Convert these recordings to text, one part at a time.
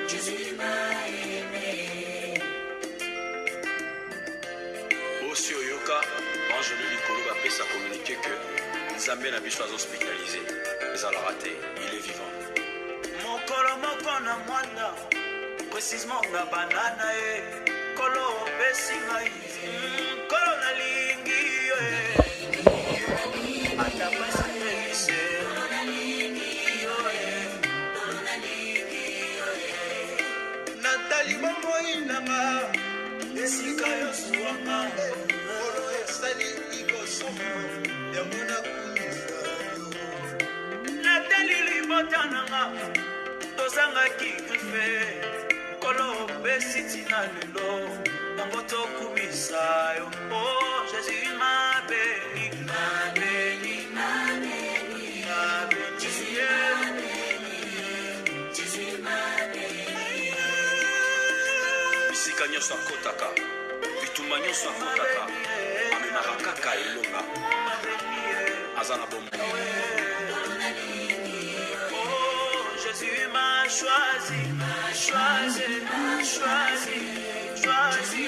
Jésus m'a aimé. Aussi Oyoka, ange de Likolo va pesa communiquer que Nzambe na biso hospitalisé. Mais à la raté, il est vivant. Mon colo moko na mwanda, précisément na banana e kolo pesi ngai. Kolo na lingi e. Ata pesi pelise. Natali bongo inama. Esika yosuanga. Kolo esali ikosomo. Yamuna kunisa. Natali libotananga. Tozanga kikrife. Kolo besiti na lelo. Yango tokumisa yo. Oh, Jésus m'a béni. M'a béni, m'a béni. M'a béni, Jésus m'a béni. Bisika nyoso akotaka. Bituma nyoso akotaka. Amemaka kaka elonga. Azana bombo. Jésus m'a choisi, choisi, choisi, choisi,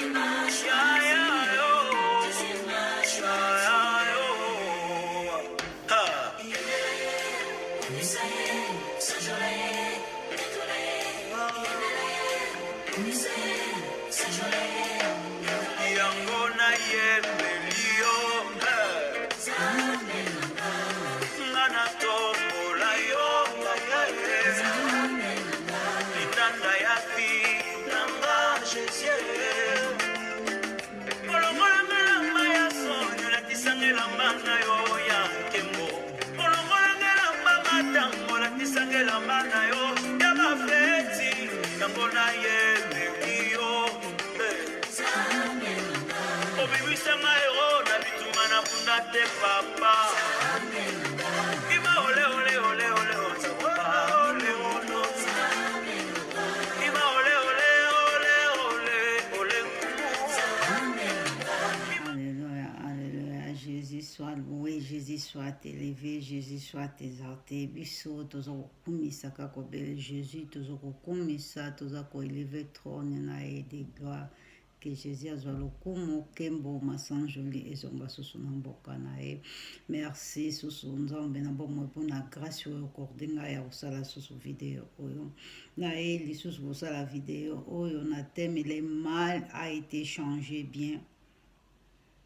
Papa, Ima ole ole ole ole ole ole Ima ole ole ole ole ole. Alléluia, alléluia. Jésus soit loué, Jésus soit élevé, Jésus soit exalté. Biso tozo kumisa kako bel Jésus tozo kumisa tozo ko élevé trône na et de gloire. Que Jésus a le kumo kembo masanjoli ezomba susu na mboka na ye. Merci susu nzambe na bomo pona grâce oyo kordenga ya osala susu video oyo na ye lisusu kosala video oyo na thème le mal a été changé bien.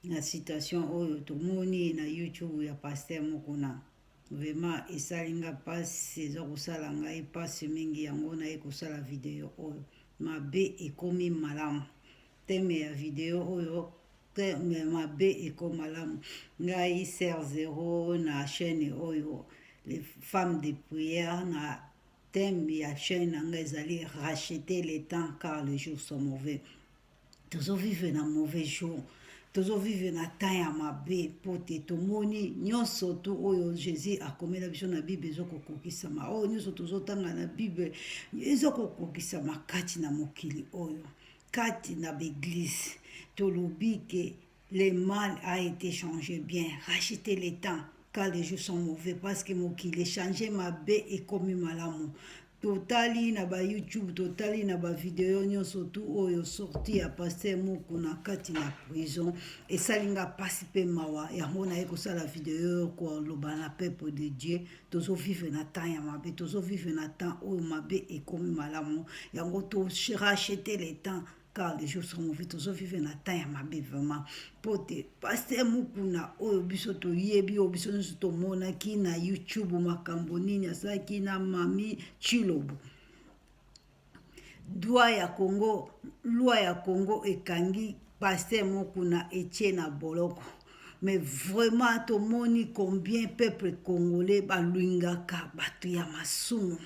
La citation oyo tomoni na YouTube ya pasteur moko na vraiment esalinga pasi eza kosala ngai pasi mingi yango na ye kosala video oyo mabe ekomi malamu. Thème ya video oyo mabe eko malamu ngai ser zéro na chaîne oyo les femmes de prière na thème ya chaîne na ngai ezali racheter le temps car les jours sont mauvais. Tozo vivre na mauvais jour, tozo vivre na temps ya mabe pote tomoni nyonso tu oyo Jésus akomela biso na Bible ezokokokisama oyo nyonso tozotanga na Bible ezokokokisama kati na mokili oyo. Kati na l'église, tolobi que le mal a été changé bien, racheter le temps, car les jours sont mauvais, parce que mon qui les changé ma bé et comme malamu. Totali na ba YouTube, totali na ba vidéo nyonso tu oyo sorti ya pasteur moko na kati na prison et salinga pasi pe mawa ya mona eko sala vidéo ko loba na peuple de Dieu tozo vivre na temps ya mabe tozo vivre na temps oyo mabe et comme malamu yango to racheter le temps car les jours sont mauvais tozo vivre na temps ya mabe vraiment pote pasteur mukuna oyo biso to yebi oyo biso nyonso to mona ki na YouTube makambo nini asaki na mami Chilobo loi ya Congo ekangi pasteur mukuna etie na boloko mais vraiment to moni combien peuple congolais balingaka batu ya masumu.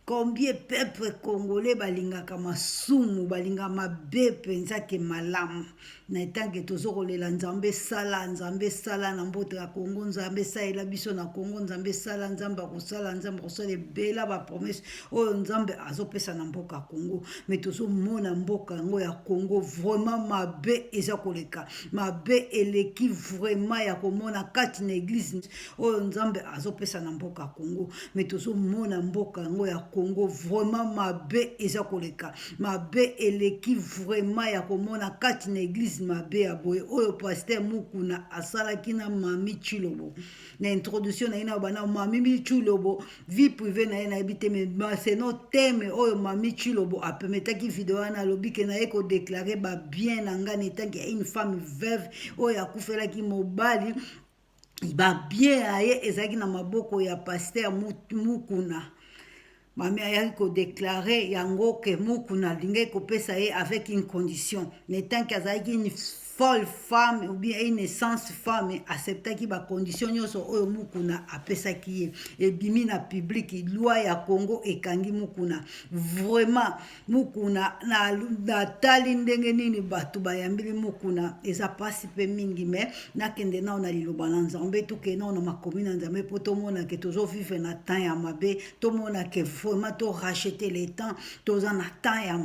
Combien peuple congolais balingaka masumu balinga mabe penza ke malamu na etanke tozokolela nzambe sala na mbote ya Congo nzambe saela biso na Congo nzambe sala nzambe akosala ebela bapromese oyo nzambe azopesa na mboka Congo mais tozomona mboka yango ya Congo vraiment mabe eza koleka mabe eleki vraiment ya komona kati na église oyo nzambe azopesa na mboka Congo mais tozomona mboka yango ya Congo vraiment mabe eza koleka mabe eleki vraiment ya komona kati na église mabe ya boye oyo pasteur Mukuna asalaki na Mami Chilobo na introduction na ina bana Mami Chilobo vie privée na ina ebite mais c'est no thème oyo Mami Chilobo apemetaki vidéo na lobike na eko déclarer ba bien na ngani tanki une femme veuve oyo akufelaki mobali ba bien aye ezaki na maboko ya pasteur Mukuna Mami ayaki ko déclarer yango ke Mukuna linge ko pesa ye avec une condition n'étant qu'azaki une folle femme ou bien une essence femme acceptaki ba condition nyonso oyo Mukuna apesaki ye ebimi na public loi ya Congo ekangi Mukuna vraiment Mukuna na tali ndenge nini batu bayambili Mukuna eza pasi pe mingi mais nakende na ona liloba na nzambe tuke na ona makomi na nzambe po tomona ke tozo vivre na temps ya mabe tomona ke vraiment to racheter les temps toza na temps ya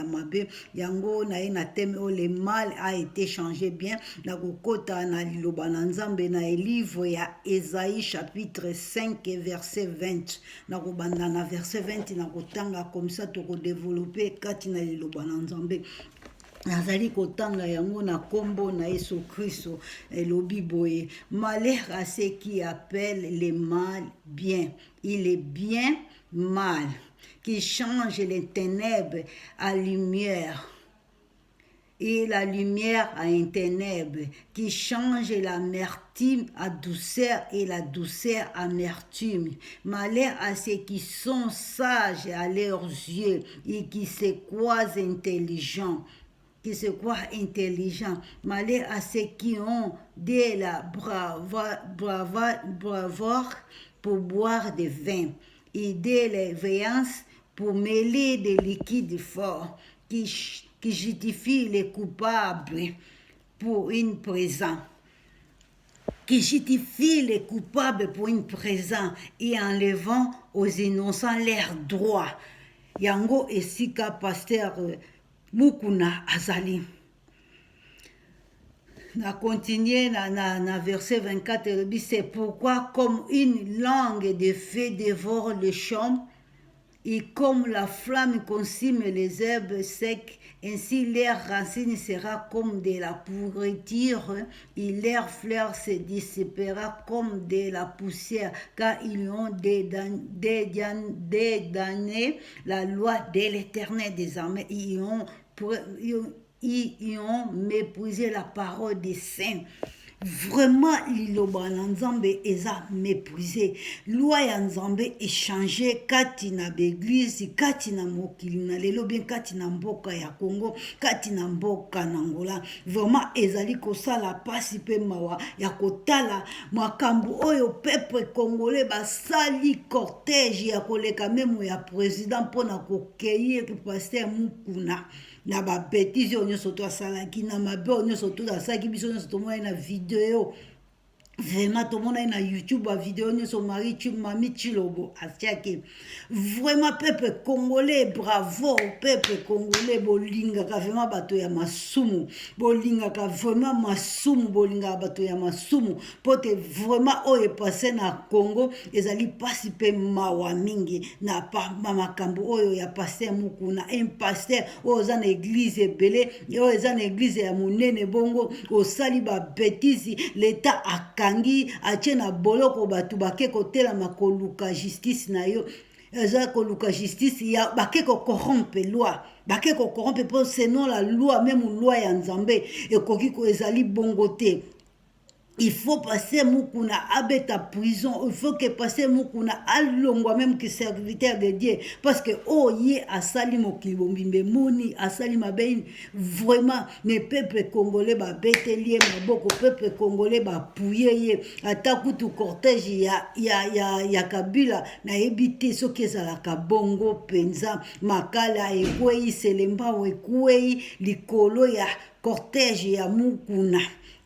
mabe yango na ye na teme o le mal a été changé bien na kokota na liloba na nzambe na livre ya Esaïe chapitre 5 verset 20 na kobanda na verset 20 na kotanga comme ça to ko développer kati na liloba na nzambe nazali kotanga yango na kombo na Yesu Kristo elobi boye malheur à ceux qui appellent le mal bien il est bien mal qui change les ténèbres à lumière et la lumière à une ténèbre, qui change l'amertume à douceur et la douceur à amertume. Malheur à ceux qui sont sages à leurs yeux et qui se croient intelligents. Malheur à ceux qui ont de la bravoure pour boire du vin et de la veillance pour mêler des liquides forts qui justifie les coupables pour une présent. Qui justifie les coupables pour une présent et enlevant aux innocents leurs droits. Yango esika pasteur Mukuna azali. Na continuer na verset 24, c'est pourquoi comme une langue de feu dévore le champ, et comme la flamme consume les herbes secs, ainsi leur racine sera comme de la pourriture, et leur fleur se dissipera comme de la poussière, car ils ont dédaigné la loi de l'Éternel des armées, ils ont méprisé la parole des saints. Vraiment liloba na nzambe eza méprisé loi ya nzambe échangé kati na l'église kati na mokili na lelo bien kati na mboka ya Congo kati na mboka na Angola vraiment ezali kosala pasi pe mawa ya kotala makambo oyo peuple congolais basali cortège ya koleka memo ya président pona kocueillir pasteur Mukuna na ba bêtise onyo soto asalaki na mabe onyo soto asalaki biso onyo soto mona na vidéo vraiment tout le monde est na YouTube a vidéo nous sur Mami Chilobo atiaki vraiment peuple congolais bravo peuple congolais bolinga ka vraiment bato ya masumu bolinga ka vraiment masumu bolinga bato ya masumu pote vraiment o e passé na Congo ezali pasi pe mawa mingi na pa makambo oyo ya pasteur Mukuna un pasteur o za na église ebele o za na église ya monene bongo o sali ba bêtise l'état kangi achena boloko batu bake kotela makoluka justice na yo eza koluka justice ya bake ko corrompe loi bake ko corrompe pour selon la loi même loi ya nzambe ekoki ko ezali bongote. Il faut passer Mukuna abeta prison. Il faut que passer Mukuna alongwa même que serviteur de Dieu. Parce que oh yé asali mokibombimbe moni asali mabein vraiment mes peuples congolais ba betelier maboko peuple congolais ba pouye atakutu cortège ya Kabila na ebité soki ezala kabongo penza makala ekwei selemba ekwei likolo ya cortège ya mukuna.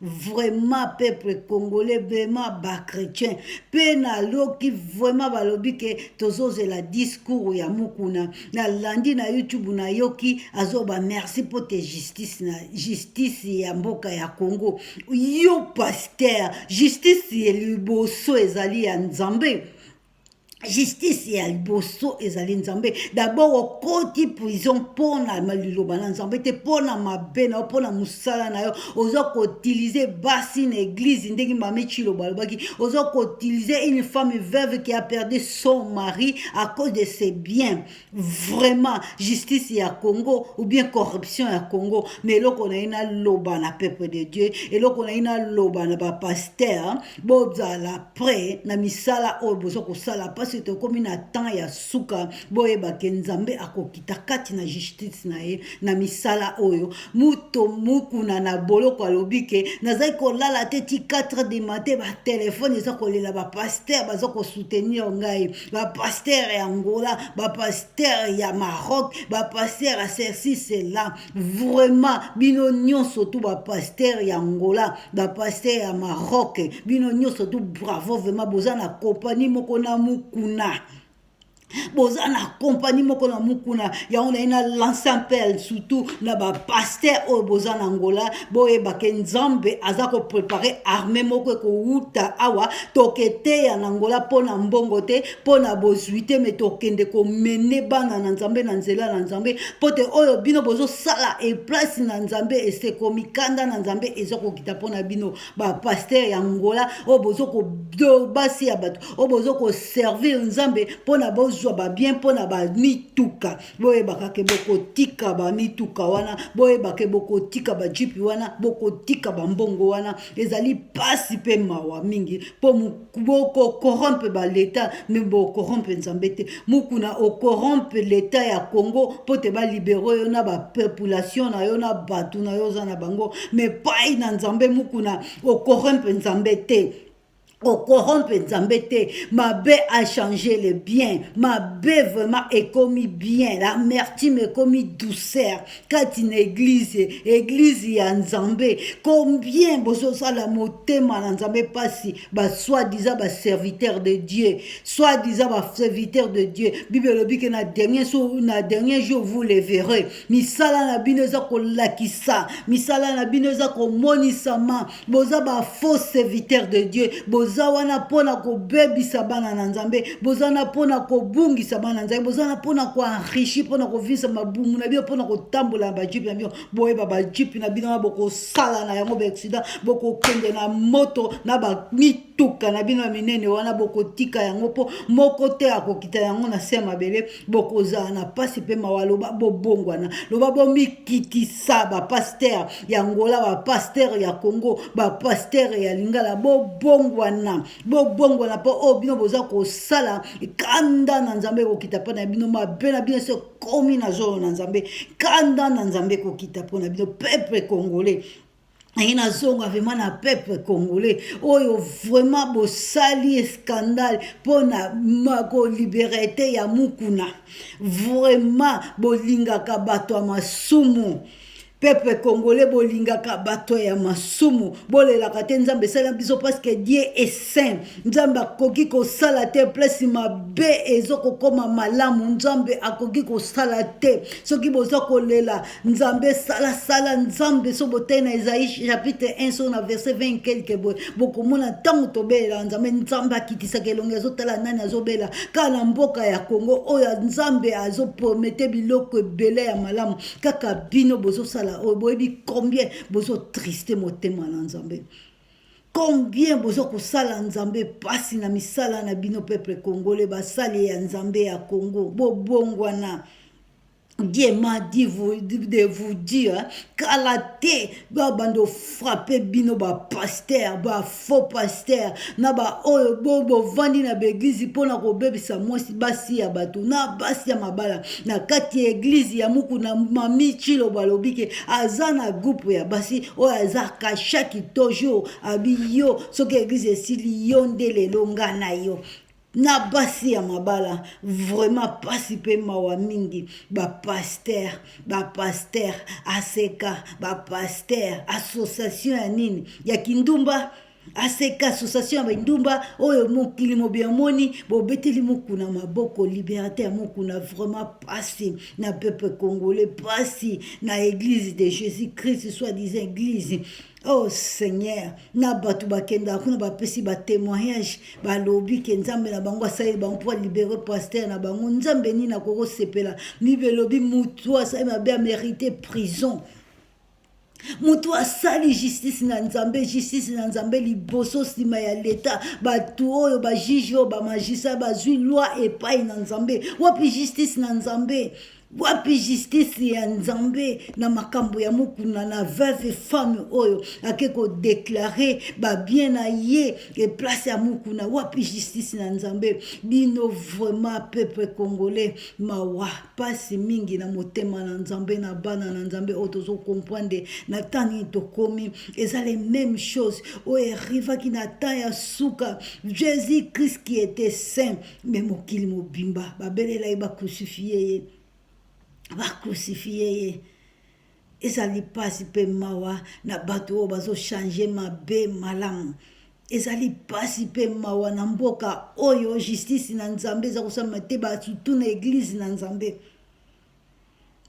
Vraiment peuple congolais, vraiment bas chrétien. Pena loki vraiment balobi ke tozoze la discours ya mukuna. Na landi na YouTube na yoki azoba merci pour tes justice ya mboka ya Congo. Yo pasteur, justice ya liboso ezali ya Nzambe. Justice ya liboso ezali Nzambe. D'abord okoti prison pona maliloba na Nzambe te pona mabena pona musala na yo ozo ko utiliser basi na église ndenge mami chilo balobaki ozo ko utiliser une femme veuve qui a perdu son mari à cause de ses biens. Vraiment justice ya Congo ou bien corruption ya Congo mais loko na ina loba na peuple de Dieu et loko na ina loba na ba pasteur bozala prêt na misala o bozo ko sala c'était comme na temps ya suka boyeba ke Nzambe akokita kati na justice na ye na misala oyo muto mukuna na boloko alobi ke nazai kolala te ti 4 du matin ba téléphone eza kolela ba pasteur bazo ko soutenir ngai ba pasteur ya Angola ba pasteur ya Maroc ba pasteur à ceci cela vraiment bino nyonso tout ba pasteur ya Angola ba pasteur ya Maroc bino nyonso tout bravo vraiment bozana compagnie moko na mukuna bozana compagnie moko na mukuna ya on a ina lancer appel surtout na ba pasteur o bozana Angola boye ba ke Nzambe azako préparer armée moko ko uta awa tokete ya Angola pona mbongo te pona bozuite mais tokende ko mener bana na Nzambe na nzela na Nzambe pote oyo bino bozo sala e place na Nzambe e se komikanda na Nzambe ezoko kita pona bino ba pasteur ya Angola o bozoko do basi ya bato o bozoko servir Nzambe pona bozo ba bien pona ba mituka boye bakake boko tika ba mituka wana boye bake boko tika ba jipi wana boko tika ba mbongo wana ezali pasi pe mawa mingi po boko corrompre ba l'état mais boko corrompre Nzambe te mukuna o corrompre l'état ya Congo pote ba libérer yo na ba population na yo na batu na yo za na bango mais pas na Nzambe mukuna o corrompre Nzambe te au corrompre Nzambe te mabe a changé le bien mabe vraiment est commis bien l'amertume est commis douceur quand une église ya Nzambe combien bozo sala motema na Nzambe pasi ba soi-disant ba serviteur de Dieu soi-disant ba serviteur de Dieu Bible lobi que na dernier jour vous le verrez misala na bino za ko lakisa misala na bino za ko monisama boza ba faux serviteur de Dieu bozawana pona ko bebisa bana na Nzambe bozana pona ko bungisa bana na Nzambe bozana pona ko enrichir pona ko visa mabumu na bio pona ko tambola ba jipi na bio boye ba jipi na bino boko sala na yango ba accident boko kende na moto na ba mituka na bino minene wana boko tika yango po moko te akokita yango na se mabele boko za na pasi pe mawaloba bobongwana loba bo mikitisa ba pasteur ya Angola ba pasteur ya Congo ba pasteur ya Lingala bobongwana po o bino boza ko sala kanda na Nzambe ko kita pona bino mabe na bino se komi na zo na Nzambe kanda na Nzambe ko kita pona bino peuple congolais. Ina zonga vraiment na peuple congolais oyo vraiment bo sali scandale pona mako liberté ya mukuna vraiment bo lingaka bato ya masumu peuple congolais bolingaka bato ya masumu bolelaka te Nzambe sala biso parce que Dieu est saint Nzambe akoki ko sala te place mabe ezoko koma malamu Nzambe akoki ko sala te soki boza kolela Nzambe sala Nzambe so botena Isaïe chapitre 1 sur na verset 20 quelque boko mona tango tobela Nzambe akitisa kelonge azotala nani azobela kana mboka ya Congo oyo Nzambe azopromete biloko ebele ya malamu kaka bino bozo sala oboyebi combien bozo triste motema na Nzambe combien bozo kosala Nzambe pasi na misala na bino peuple congolais basali ya Nzambe ya Congo bobongwana Dieu m'a dit de vous dire kalaté bando frapper bino ba pasteur ba faux pasteur na ba oyo bobo vandi na église pona ko bebisa mwasi basi ya bato na basi ya mabala na kati église ya muku na mami chilo balobike azana groupe ya basi oyo azaka chaque toujours abiyo soki église esili yonde lelo ngana yo na basi ya mabala vraiment pasi pe mawa mingi bapaster aseka bapaster association ya nini ya kindumba aseka association ya bandumba oyo mokili mobiamoni bobeteli mokuna maboko liberté ya mokuna vraiment pasi na peuple congolais pasi na église de Jésus-Christ soi-disant église. Oh Seigneur, na batu bakenda kuna bapesi ba témoignage balobi ke nzambe na bango asali bango pour libérer pasteur na bango nzambe ni na koko sepela ni belobi mutu asali mabe mérité prison. Mutu asali justice na nzambe liboso sima ya leta batu oyo ba juge oyo ba magistrat bazwi loi epai na nzambe wapi justice na nzambe wapi justice ya nzambe na makambo ya mukuna na veuve femme oyo akeko déclarer ba bien na ye et place ya mukuna wapi justice na nzambe bino vraiment peuple congolais mawa pasi mingi na motema na nzambe na bana na nzambe otozo comprendre na tani tokomi eza les mêmes choses oyo arrivaki na temps ya suka Jésus Christ qui était saint mais mokili mobimba babelela ye bacrucifie ye bacrucifie ye ezali pasi pe mawa na bato oyo bazochange mabe malamu ezali pasi pe mawa na mboka oyo justice na nzambe eza kosalama te batutu na église na nzambe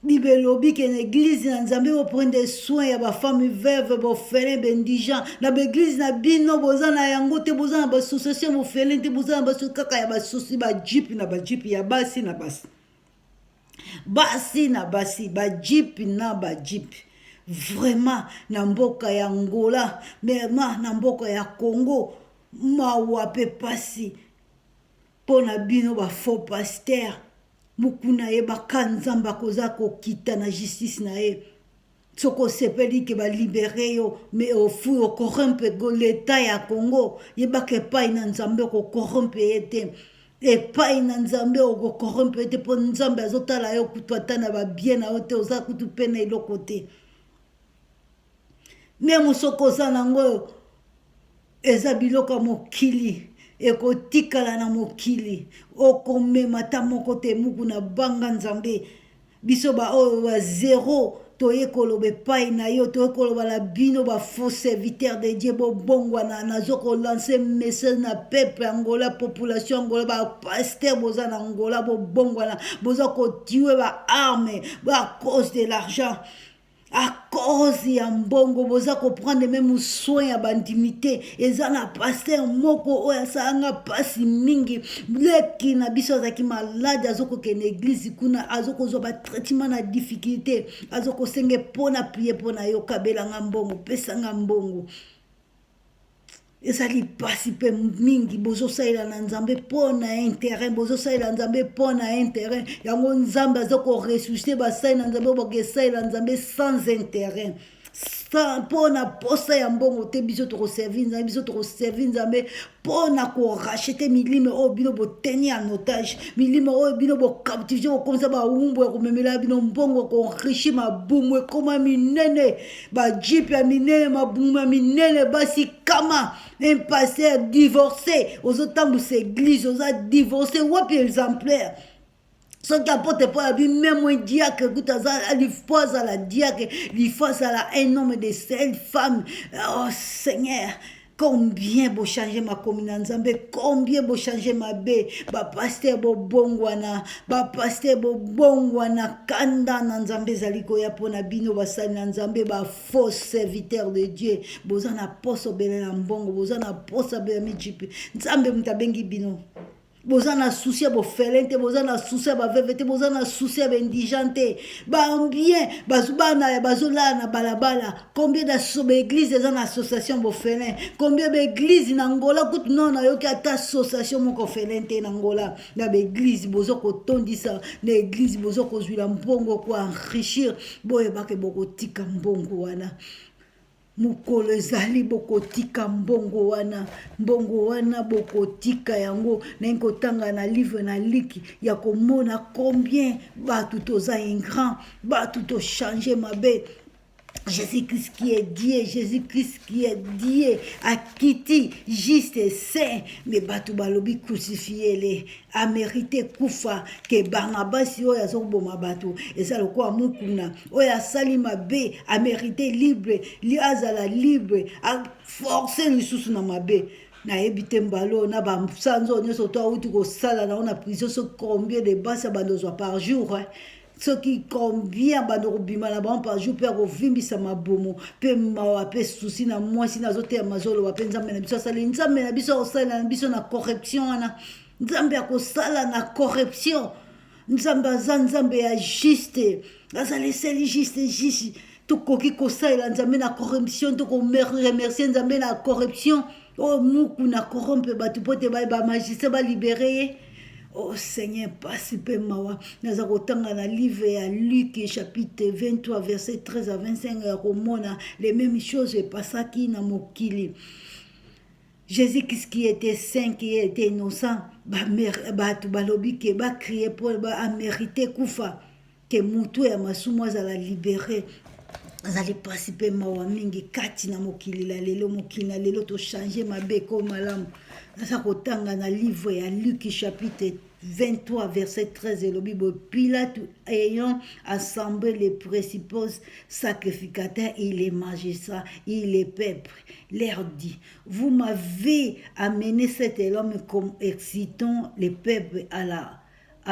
bibelobi ke na église na nzambe boprendre soin ya bafemme veuve bofele bendigent na baeglise na bino boza na yango te boza na bassociation bofele te boza na baso kaka ya basosi bajipi na bajipi ya basi na basi bajipi na bajipi vraiment na mboka ya Angola mema na mboka ya Congo mawa pe pasi pona bino ba faux pasteur mukuna ye bakanzamba koza kokita na justice na ye soko sepeli ke ba libérer yo mais au fou au corrompe go l'état ya Congo ye bakepa ina nzambe ko corrompe yete epai na nzambe okokorompe te mpo nzambe azotala yo kutu ata na babie na yo te oza kutu mpe na eloko te meme soki oza nango eza biloko ya mokili ekotikala na mokili okomema ata moko te muku na banga nzambe biso baoyo ba zero toye koloba epai na yo toye koloba na bino bafaux serviteur de Dieu bobongwana nazo kolanse message na peuple Angola population Angola bapasteur boza na Angola bobongwana boza kotue baarme à cause de l'argent à cause ya mbongo boza comprendre même soin ya bandimité eza na pasteur moko oyo asalanga pasi mingi leki na biso azaki malade azokokende église kuna azokozwa batraitement na difficulté azokosenge mpona prie mpona yo kabelanga mbongo pesanga mbongo ezali pasi pe mingi bozosalela na nzambe mpona intérêt bozosalela nzambe mpona intérêt yango nzambe azokoresuscite basali na nzambe bokesalela nzambe sans intérêt mpona posa ya mbongo te biso tokoservi nzambe biso tokoservi nzambe mpona korachete milime oyo bino boteni en otage milime oyo bino bocaptive bokomisa bawumbu ya komemela bino mbongo koenrichi mabumu ekoma minene bajipe ya minene mabumu ya minene basi kama un pasteur divorcé ozotambusa église oza divorcé wapi exemplaire soki apote mpo ya bimemo diacre kuta lifo azala diacre lifo azala un homme de seule femme oh Seigneur combien bo changer ma commune na nzambe combien bo changer ma be bapasteur bobongwana kanda na nzambe ezali koya mpona bino basali na nzambe bafaux serviteur de Dieu boza na poso belela mbongo boza na poso belela mijipi nzambe mutu abengi bino boza na souci ya bofele te boza na souci ya baveve te boza na souci ya baindigent te bambien bana bazolala na balabala combien baeglise eza na association bofele combien baeglise na Angola kutu no nayoki ata association moko ofele te na Angola na baeglise boza kotondisa na eglise boza kozwila mbongo koenrichir boyebake bokotika mbongo wana mukolo ezali bokotika mbongo wana bokotika yango na kotanga na livre na liki ya komona combien batu toza ingrat batu to changer mabe Jésus-Christ qui est Dieu, Jésus-Christ qui est Dieu, à Kiti, juste et saint, mais batu balobi crucifié les, a mérité kufa, que Barnabas yo ya zoboma batu, et ça le quoi mukuna, oya salima be, a mérité libre, li azala libre, a forcer le sous na mabe. Na ebite mbalo na ba sanzo nyoso to uti ko sala na ona prison so combien de bas bandozwa par jour hein? Ce qui combien bandorobima na ba par jour per ovimbisa mabomo pe mawa pe souci na moi si na zote ya mazolo wa penza mena biso sala nzambe na biso sala na biso na correction na nzambe ya ko sala na correction nzambe ya juste azali seli juste tokoki ko sala nzambe na correction to ko remercier nzambe na correction. Oh, muku na corrompe batu pote ba magistrat ba libéré. Oh Seigneur, participe mawa. Naza kotanga na livre ya Luc chapitre 23 verset 13 à 25 ya komona les mêmes choses pasaki na mokili. Jésus qui était saint, qui était innocent, batu balobi ke ba crier pour ba mériter kufa ke mutu ya masumu azala libéré. Azali participer mawa mingi kati na mokili la lelo mokili na lelo to changer mabe ko malamu. Nasa kotanga na livre ya Luc chapitre 23 verset 13 et le Bible. Pilate ayant assemblé les principaux sacrificateurs et les magistrats et les peuples leur dit: vous m'avez amené cet homme comme excitant les peuples à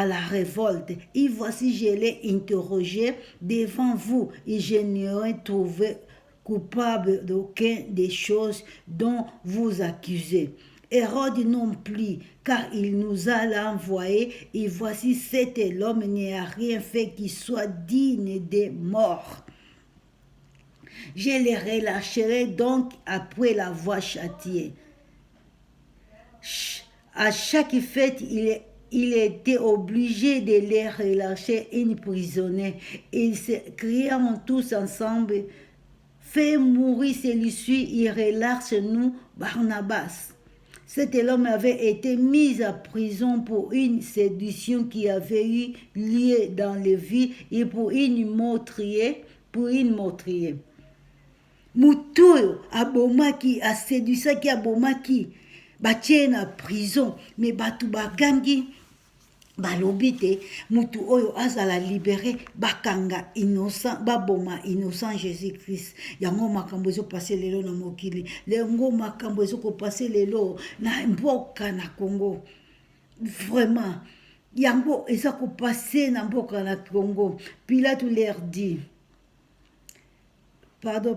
la révolte. Et voici, je l'ai interrogé devant vous et je n'aurai trouvé coupable d'aucune des choses dont vous accusez. Hérode non plus, car il nous a l'envoyé, et voici cet homme n'a rien fait qui soit digne de mort. Je les relâcherai donc après l'avoir châtié. À chaque fête, il était obligé de les relâcher une prisonnier. Ils se criant tous ensemble: fais mourir celui-ci et relâche-nous Barnabas. Cet homme avait été mis en prison pour une séduction qui avait eu lieu dans les villes et pour une meurtrière. Mutuyo abomaki, a séduisaki abomaki, batie na prison, mais batu bagangi balobi te mutu oyo azala libéré bakanga innocent baboma innocent Jésus-Christ. Yango makambo ezopase lelo na mokili, yango makambo ezokopase lelo na mboka na Congo. Vraiment yango eza kopase na mboka na Congo. Pilate leur dit,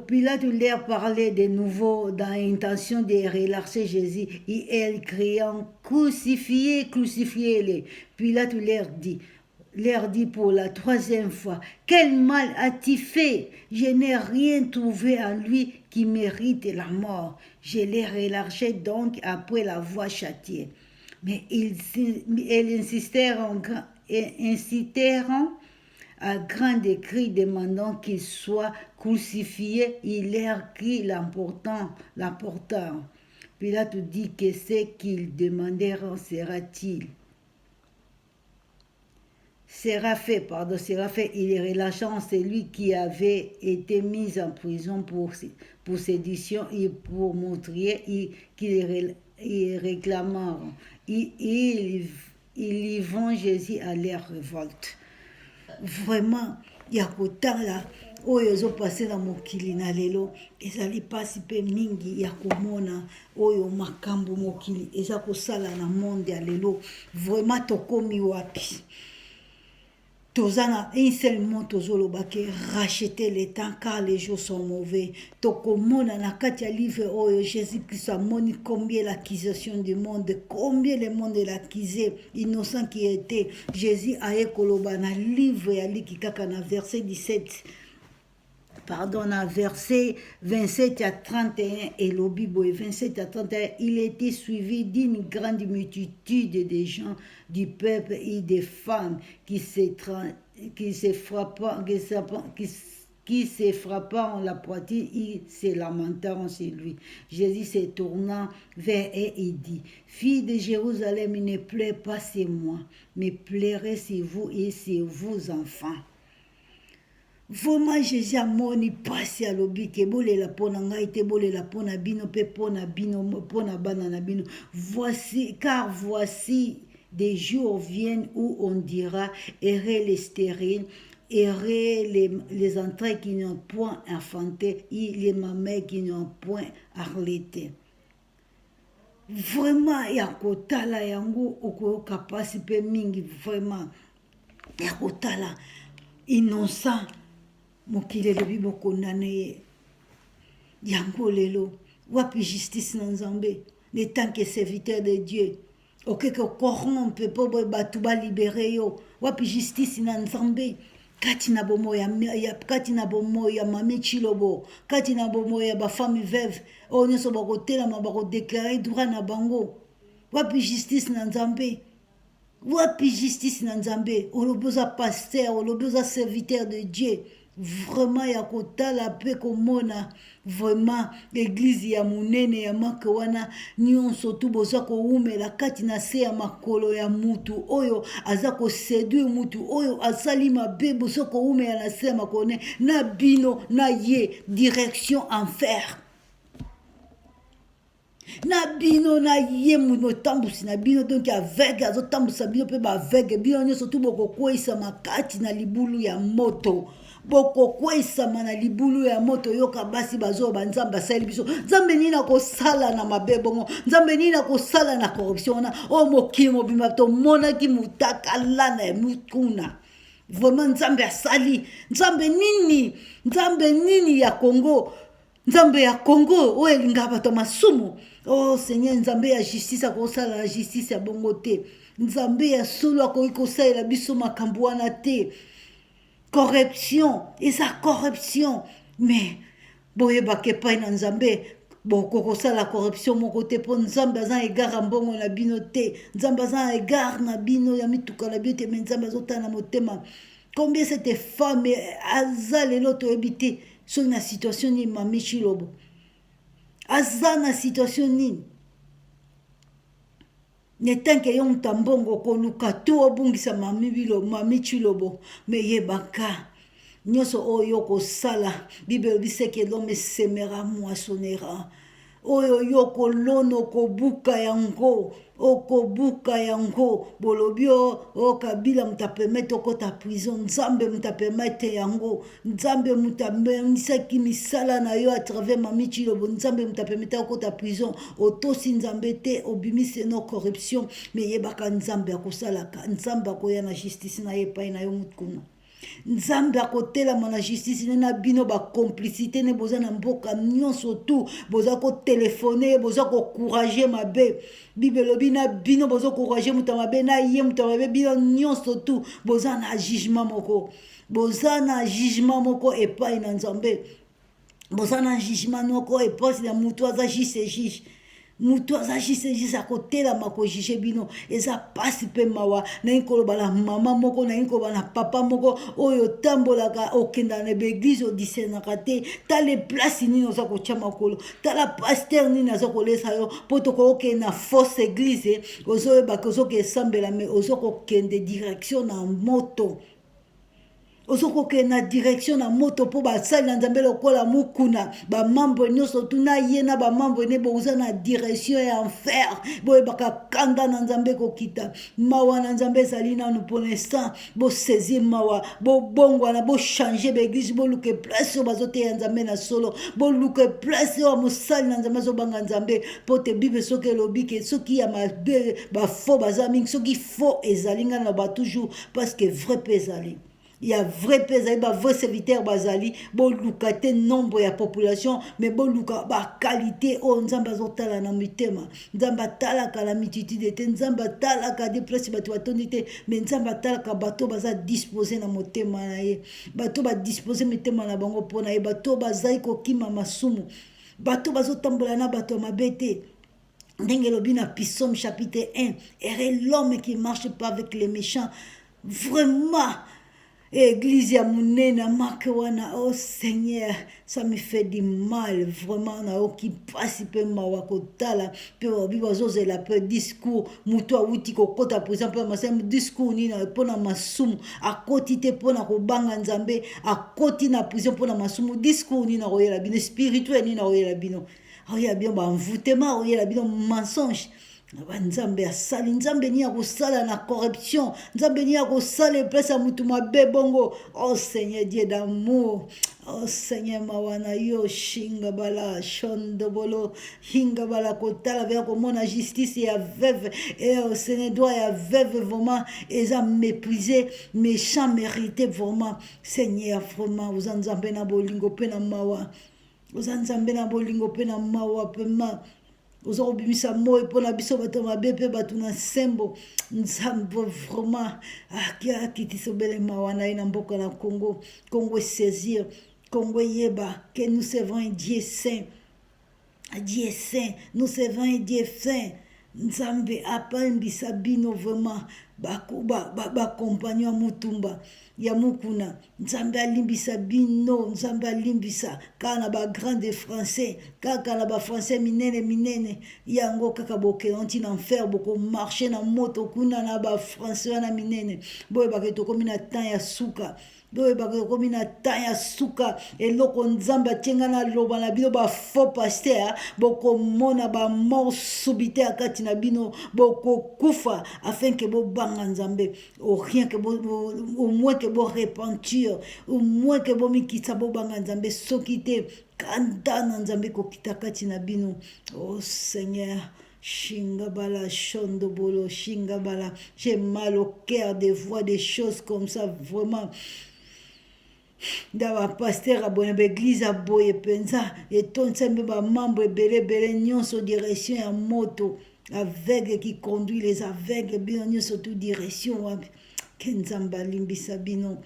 Pilate leur parlait de nouveau dans l'intention de relâcher Jésus, et elle criant: crucifiez, crucifiez-les. Pilate leur dit pour la troisième fois: quel mal a-t-il fait? Je n'ai rien trouvé en lui qui mérite la mort. Je l'ai relâché donc après l'avoir châtié. Mais ils insistèrent à grands cris demandant qu'il soit crucifié. Il leur crie l'important. Pilate dit que ce qu'ils demandèrent sera fait. Il relâchant celui qui avait été mis en prison pour sédition et pour meurtrier, qu'ils réclamèrent. Ils livrant Jésus à leur révolte. Vraiment, ya kotala oyo ezopase na mokili na lelo ezali pasi pe mingi ya komona oyo makambo mokili eza kosala na monde ya lelo. Vraiment tokomi wapi? Tozana un seul mot tozoloba ke racheter le temps car les jours sont mauvais. Tokomona na kati ya livre oyo Jésus-Christ amoni combien l'accusation du monde, combien le monde l'accusé, innocent qui était. Jésus aye koloba na livre ya liki kaka na verset 17. Na verset 27 à 31 et le Bible 27 à 31, il était suivi d'une grande multitude de gens du peuple et des femmes qui se frappant la poitrine et se lamentant sur lui. Jésus se tournant vers eux et dit: filles de Jérusalem, ne pleurez pas sur moi, mais pleurez sur vous et sur vos enfants. Vraiment Jésus amoni pasi alobi ke bolela pona ngai te bolela pona bino pe pona bino pona bana na bino. Car voici des jours viennent où on dira errez les stériles, errez les entrailles qui n'ont point enfanté, les mamelles qui n'ont point arlété. Vraiment ya kotala yango okoyoka pasi pe mingi, vraiment ya kotala innocent mokili elobi bokondane ye yango lelo wapi justice na nzambe ne tant que serviteur de Dieu okeke corrompe po boye bato balibere yo wapi justice na nzambe kati na bomoyo ya mami Chilobo, kati na bomoyo ya bafami veuve oyo nyonso bakotelama bakodeklare droit na bango. Wapi justice na nzambe? Wapi justice na nzambe? Olobi oza pasteur, olobi oza serviteur de Dieu. Vraiment ya kotala pe komona vraiment l'église ya munene ya maka wana nyonso tu boza koumela kati na se ya makolo ya mutu oyo aza koséduire mutu oyo asali mabe boza koumela na se ya makolo na bino na ye direction enfer. Na bino na ye muno tambusi na bino donc aveugle azo tambusa bino pe ba aveugle bino nyonso tu bokokwesa makati na libulu ya moto. Boko kwesama na libulu ya moto yoka basi bazo banzamba sali biso nzambe nina ko sala na mabebongo nzambe nina ko sala na corruption na o mokimo bima to mona ki mutaka lana ya mukuna. Vraiment nzambe asali nzambe nini ya Congo, nzambe ya Congo o elinga bato masumu. Oh Seigneur, nzambe ya justice akosala la justice ya bongo te, nzambe ya solo akosala biso makambo wana te. Corruption, et sa corruption. Mais, boye bakepa na nzambe, boko la corruption mon côté pour nzambe azan égard en bongo na bino te, nzambe azan égard na bino ya mituka na bino te, mais nzambe azota na motema. Combien cette femme azale l'autre habité sur une situation ni mami Chilobo. Azana situation ni. Netanke yon tambongo koluka tu obungisa mami Chilobo me yebaka nyoso oyo ko sala Bible dit que l'homme semera moissonnera oyo yoko lono kobuka yango okobuka yango bolobio o kabila mutapermettre okota prison nzambe mutapermettre yango nzambe mutapermettre misala na yo à travers mami Chilobo nzambe mutapermettre okota prison otosi nzambe te obimise no corruption mais yebaka nzambe akosalaka nzambe akoya na justice na yepai na yo mutkuna nzambe akotela na justice na bino ba complicité ne boza na mboka nyonso tu boza ko téléphoner boza ko encourager mabe Bible lobi na bino boza ko encourager muta mabe na ye muta mabe bino nyonso tu boza na jugement moko epai na nzambe boza na jugement moko epai na mutu aza juge mutu azaji se akotela mako jije bino eza pasi pe mawa na inkolo bala mama moko na inkolo bala papa moko oyo tambolaka okenda na beglise odisenaka te tale place nini oza kotia makolo tala pasteur nini aza kolesa yo po tokokende na fausse église ozoyebaka ozokesambela me ozokokende direction na moto ozokokende na direction na moto po basali na nzambe lokola mukuna bamambo nyonso tuna ye na bamambo ne boza na direction ya enfer boyebaka kanda na nzambe kokita mawa na nzambe ezali nanu pour l'instant bosaisir mawa bobongwana bochange baeglise boluke place oyo bazoteya nzambe na solo boluke place oyo mosali na nzambe azobanga nzambe po te bible soki elobi ke soki ya mabe bafaux baza mingi soki faux ezali nga na batoujours parce que vrai mpe ezali. Il y a vrai pesari, ba vrai serviteur bazali, bo luka te nombre ya population, mais bo luka ba qualité o nzamba zotala na mitema. Nzamba tala ka la mititude te, nzamba tala ka de place bato batondi te, mais nzamba tala ka bato baza disposer na motema na ye. Bato ba disposer mitema na bango pona ye, bato bazai ko kima masumu. Bato bazotambola na bato mabete. Ndenge lobi na Psaume chapitre 1, et l'homme qui marche pas avec les méchants, vraiment Église ya munene marque wana, oh Seigneur, ça me fait du mal vraiment na oki pasi pe mawa kotala pe wabi bazozela pe discours mutu awuti kokota par exemple masem discours ni na pona masumu akoti te pona kobanga nzambe akoti na prison pona masumu discours ni na koyela bino spirituel ni na koyela bino oya bien ba envoûtement oyela bino mensonge nzambe asali nzambe ni akosala na corruption nzambe ni akosala place ya mutu mabe bongo oh Seigneur Dieu d'amour oh Seigneur mawana yo shinga bala shondobolo hinga bala kotala vya komona justice ya veuve et oh Seigneur doit ya veuve vraiment eza méprisé méchant mérité vraiment Seigneur vraiment vous nzambe na bolingo pe na mawa vous nzambe na bolingo pe na mawa pe ma ozobimisa moi pona biso bato mabe pe bato na sembo nzambe vraiment akitisobele mawana ina mboka na Congo saisir Congo yeba que nous servons un Dieu saint nous servons un Dieu saint nzambe apambisa bino vraiment bakompagnon mutumba ya mukuna nzambe alimbisa bino nzambe alimbisa kaka na bagrande français kaka na bafrançais minene yango kaka bokela ntina enfer bokomarche na moto kuna na bafrançais wana minene boyebaka tokomi na temps ya suka boyebaka tokomi na temps ya suka eloko nzambe atienga na loba na bino bafaux paster bokomona bamort subite ya kati na bino bokokufa afin ke bobanga nzambe au rien que au moins que bo repentir au moins que bo mikisa bobanga nzambe soki te kanda na nzambe kokita kati na bino oh Seigneur Shingabala, Shondobolo, Shingabala, j'ai mal au cœur de voir des choses comme ça, vraiment. Dans pasteur abonné l'église à boye penza et ton semble membre belé nyonso direction ya moto aveugle qui conduit les aveugles bien nyonso toute direction kenzamba limbisa bino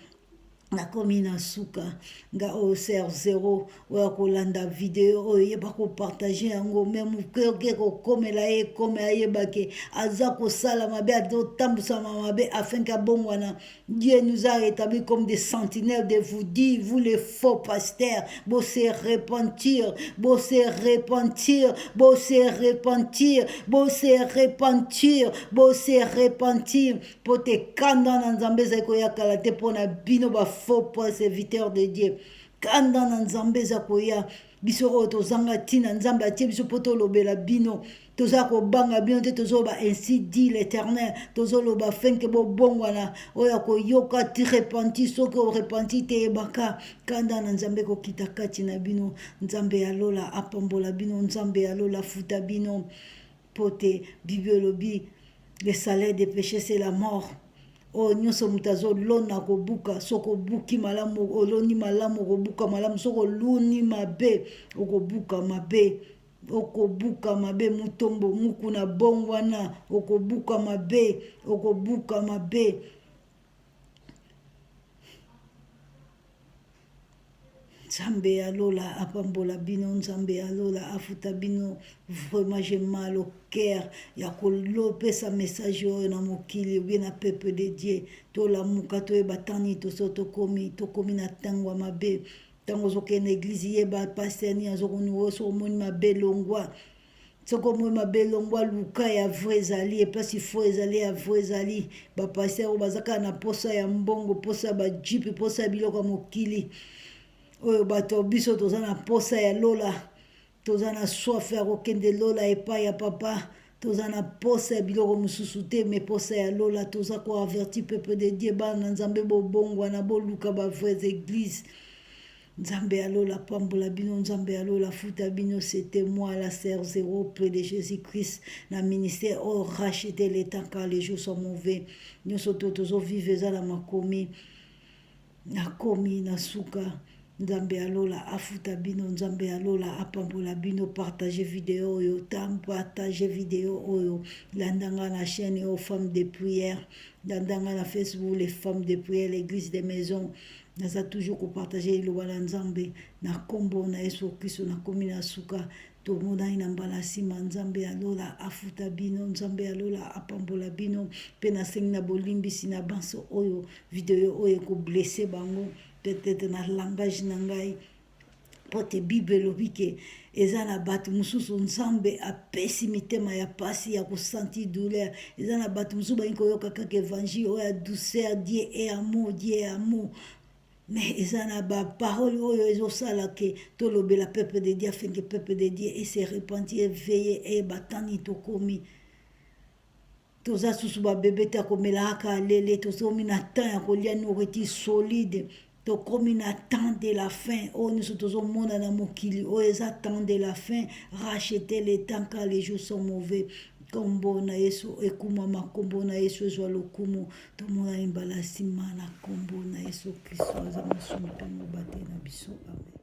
nakomi na suka nga o ser zero oya kolanda video oyo yeba kopartage yango meme ke kokomela ye kome ayebake aza kosala mabe azotambusama mabe afin ka bongwana Dieu nous a rétablis comme des sentinelles de vous dire vous les faux pasteurs bo se repentir bo se repentir bo se repentir bo se repentir bo se repentir po te kanda na nzambe za koyakala te pona bino ba faux pas serviteur de Dieu kanda na nzambe za koya biso oyo tozanga tina nzambe atie biso po tolobela bino toza kobanga bino te tozoba ainsi dit l'Éternel tozoloba fenke bobongwana oyo koyoka ti repenti soki orepenti te yebaka kanda na nzambe kokita kati na bino nzambe alola apambola bino nzambe alola futa bino pote Bible lobi le salaire des péchés c'est la mort o nyonso moto azolona kobuka soko obuki malamu oloni malamu okobuka malamu soko oluni mabe okobuka mabe okobuka mabe mutombo mukuna bongwana okobuka mabe okobuka mabe nzambe alola apambola bino nzambe alola afuta bino vraiment j'ai mal au cœur ya kolopesa message oyo na mokili bien na peuple de Dieu tolamuka toyeba tani tokomi na ntango ya mabe ntango ozokende eglize yeba paster ni azokoni oso omoni mabe longwa soko omoni mabe longwa luka ya vrai ezali eplasi fo ezali ya vrai ezali bapaster oyo bazaka na posa ya mbongo posa ya bajipe posa ya biloko ya mokili oyo bato biso toza na posa ya lola toza na soif ya kokende lola epai ya papa toza na posa ya biloko mosusu te me posa ya lola toza koaverti peuple de Dieu bana na nzambe bobongwana boluka bavrais église nzambe alola pambola bino nzambe alola futa bino c'était moi la sœur zéro près de Jésus-Christ na ministère oh racheter les temps car les jours sont mauvais nyonso tozovive eza na makomi nakomi na suka nzambe alola afuta bino nzambe alola apambola bino partage video oyo partage video oyo landanga na chaîne aux femmes de prière landanga na Facebook les femmes de prière l'église des maisons naza toujours ko partager liloba na nzambe na kombo na Yesu Kristo na komi na suka tomona na mbala nsima nzambe alola afuta bino nzambe alola apambola bino mpe nasengi na bolimbisi na banso oyo video oyo ekoblesse bango peut-être na langage na ngai po te bible elobi ke eza na bato mosusu nzambe apesi mitema ya pasi ya kosentir douleur eza na bato mosusu balingi koyoka kaka évangile oyo ya douceur die et amour mais eza na baparole oyo ezosala ke tolobela peuple de Dieu afin que peuple de Dieu et se repentir éveillé et batani tokomi toza susu babebe te akomela aka alele tozomi na temps ya kolia nourriture solide tokomi na temps de la fin oyo nyonso tozomona na mokili oyo eza temps de la fin racheter le temps car les jours sont mauvais kombo na Yesu ekumama kombo na Yesu ezwa lokumu tomona mbala nsima na kombo na Yesu Kristo aza mosusu mpe mobate na biso amen.